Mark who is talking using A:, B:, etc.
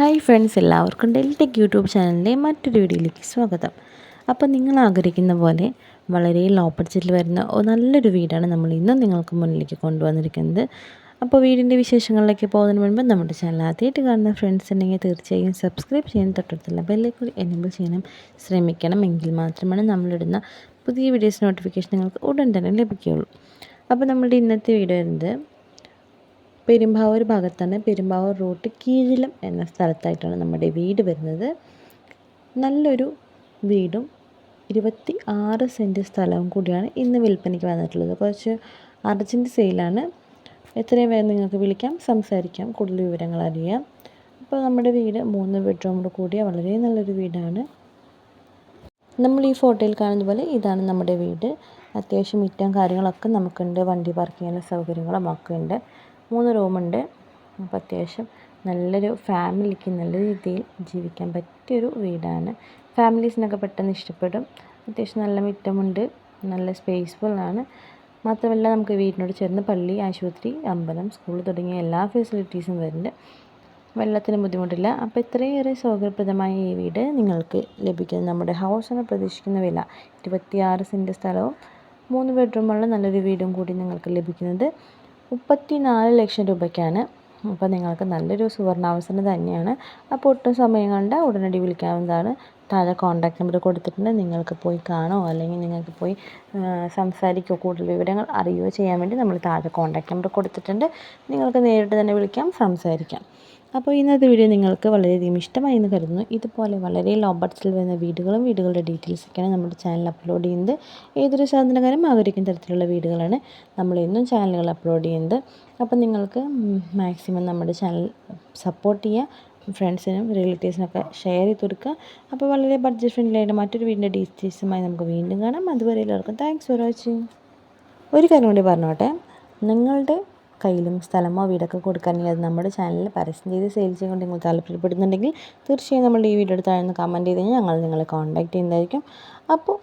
A: Hi friends, എല്ലാവർക്കും Deltech YouTube ചാനലിൻ്റെ മറ്റൊരു വീഡിയോയിലേക്ക് സ്വാഗതം. അപ്പോൾ നിങ്ങൾ ആഗ്രഹിക്കുന്ന പോലെ വളരെ ലോ ബഡ്ജറ്റിൽ വരുന്ന നല്ലൊരു വീടാണ് നമ്മൾ ഇന്നും നിങ്ങൾക്ക് മുന്നിലേക്ക് കൊണ്ടുവന്നിരിക്കുന്നത്. അപ്പോൾ വീടിൻ്റെ വിശേഷങ്ങളിലേക്ക് പോകുന്നതിന് മുൻപ് നമ്മുടെ ചാനൽ ആദ്യമായിട്ട് കാണുന്ന ഫ്രണ്ട്സ് ഉണ്ടെങ്കിൽ തീർച്ചയായും സബ്സ്ക്രൈബ് ചെയ്യാൻ തൊട്ടടുത്തുള്ള ബെല്ലൈക്കൺ എനേബിൾ ചെയ്യാനും ശ്രമിക്കണം. എങ്കിൽ മാത്രമാണ് നമ്മളിടുന്ന പുതിയ വീഡിയോസ് നോട്ടിഫിക്കേഷൻ നിങ്ങൾക്ക് ഉടൻ തന്നെ ലഭിക്കുകയുള്ളൂ. അപ്പോൾ നമ്മുടെ ഇന്നത്തെ വീഡിയോ വരുന്നത് പെരുമ്പാവൂർ ഭാഗത്താണ്. പെരുമ്പാവൂർ റൂട്ട് കീഴിലം എന്ന സ്ഥലത്തായിട്ടാണ് നമ്മുടെ വീട് വരുന്നത്. നല്ലൊരു വീടും 26 സെൻറ്റ് സ്ഥലവും കൂടിയാണ് ഇന്ന് വിൽപ്പനയ്ക്ക് വന്നിട്ടുള്ളത്. കുറച്ച് അർജൻറ്റ് സെയിലാണ്. എത്രയും വേഗം നിങ്ങൾക്ക് വിളിക്കാം, സംസാരിക്കാം, കൂടുതൽ വിവരങ്ങൾ അറിയാം. അപ്പോൾ നമ്മുടെ വീട് 3 ബെഡ്റൂമോട് കൂടിയ വളരെ നല്ലൊരു വീടാണ്. നമ്മൾ ഈ ഫോട്ടോയിൽ കാണുന്ന പോലെ ഇതാണ് നമ്മുടെ വീട്. അത്യാവശ്യം മിറ്റം കാര്യങ്ങളൊക്കെ നമുക്കുണ്ട്. വണ്ടി പാർക്ക് ചെയ്യാനുള്ള സൗകര്യങ്ങളും ഒക്കെ ഉണ്ട്. 3 റൂമുണ്ട്. അപ്പോൾ അത്യാവശ്യം നല്ലൊരു ഫാമിലിക്ക് നല്ല രീതിയിൽ ജീവിക്കാൻ പറ്റിയൊരു വീടാണ്. ഫാമിലീസിനൊക്കെ പെട്ടെന്ന് ഇഷ്ടപ്പെടും. അത്യാവശ്യം നല്ല മിറ്റമുണ്ട്, നല്ല സ്പേസ്ഫുള്ളാണ്. മാത്രമല്ല നമുക്ക് വീടിനോട് ചേർന്ന് പള്ളി, ആശുപത്രി, അമ്പലം, സ്കൂൾ തുടങ്ങിയ എല്ലാ ഫെസിലിറ്റീസും വരുന്നുണ്ട്. വെള്ളത്തിന് ബുദ്ധിമുട്ടില്ല. അപ്പോൾ ഇത്രയേറെ സൗകര്യപ്രദമായ ഈ വീട് നിങ്ങൾക്ക് ലഭിക്കുന്നത് നമ്മുടെ ഹൗസിന് പ്രതീക്ഷിക്കുന്ന വില 26 സെൻറ്റ് സ്ഥലവും 3 ബെഡ്റൂമുള്ള നല്ലൊരു വീടും കൂടി നിങ്ങൾക്ക് ലഭിക്കുന്നത് 34 ലക്ഷം രൂപയ്ക്കാണ്. അപ്പോൾ നിങ്ങൾക്ക് നല്ലൊരു സുവർണാവസരം തന്നെയാണ്. അപ്പോൾ ഒട്ടും സമയം കണ്ട ഉടനടി വിളിക്കാവുന്നതാണ്. താഴെ കോൺടാക്ട് നമ്പർ കൊടുത്തിട്ടുണ്ട്. നിങ്ങൾക്ക് പോയി കാണോ അല്ലെങ്കിൽ നിങ്ങൾക്ക് പോയി സംസാരിക്കുകയോ കൂടുതൽ വിവരങ്ങൾ അറിയുകയോ ചെയ്യാൻ വേണ്ടി നമ്മൾ താഴെ കോൺടാക്ട് നമ്പർ കൊടുത്തിട്ടുണ്ട്. നിങ്ങൾക്ക് നേരിട്ട് തന്നെ വിളിക്കാം, സംസാരിക്കാം. അപ്പോൾ ഇന്നത്തെ വീഡിയോ നിങ്ങൾക്ക് വളരെയധികം ഇഷ്ടമായി എന്ന് കരുതുന്നു. ഇതുപോലെ വളരെ ലോ ബഡ്ജറ്റിൽ വരുന്ന വീടുകളും വീടുകളുടെ ഡീറ്റെയിൽസൊക്കെയാണ് നമ്മുടെ ചാനൽ അപ്ലോഡ് ചെയ്യുന്നത്. ഏതൊരു സാധനക്കാരും ആഗ്രഹിക്കുന്ന തരത്തിലുള്ള വീടുകളാണ് നമ്മൾ എന്നും ചാനലുകൾ അപ്ലോഡ് ചെയ്യുന്നത്. അപ്പോൾ നിങ്ങൾക്ക് മാക്സിമം നമ്മുടെ ചാനൽ സപ്പോർട്ട് ചെയ്യുക, ഫ്രണ്ട്സിനും റിലേറ്റീവ്സിനൊക്കെ ഷെയർ ചെയ്ത് കൊടുക്കുക. അപ്പോൾ വളരെ ബഡ്ജറ്റ് ഫ്രണ്ട്ലി ആയിട്ട് മറ്റൊരു വീടിൻ്റെ ഡീറ്റെയിൽസുമായി നമുക്ക് വീണ്ടും കാണാം. അതുവരെ എല്ലാവർക്കും താങ്ക്സ് ഫോർ വാച്ചിങ്. ഒരു കാര്യം കൂടി പറഞ്ഞോട്ടെ, നിങ്ങളുടെ കയ്യിലും സ്ഥലമോ വീടൊക്കെ കൊടുക്കുകയാണെങ്കിൽ അത് നമ്മുടെ ചാനലിൽ പരസ്യം ചെയ്ത് സെയിൽ ചെയ്യാൻ നിങ്ങൾ താല്പര്യപ്പെടുന്നുണ്ടെങ്കിൽ തീർച്ചയായും നമ്മളുടെ ഈ വീഡിയോയുടെ താഴെ കമൻറ്റ് ചെയ്ത് കഴിഞ്ഞാൽ ഞങ്ങൾ നിങ്ങളെ കോൺടാക്റ്റ് ചെയ്യുന്നതായിരിക്കും. അപ്പോൾ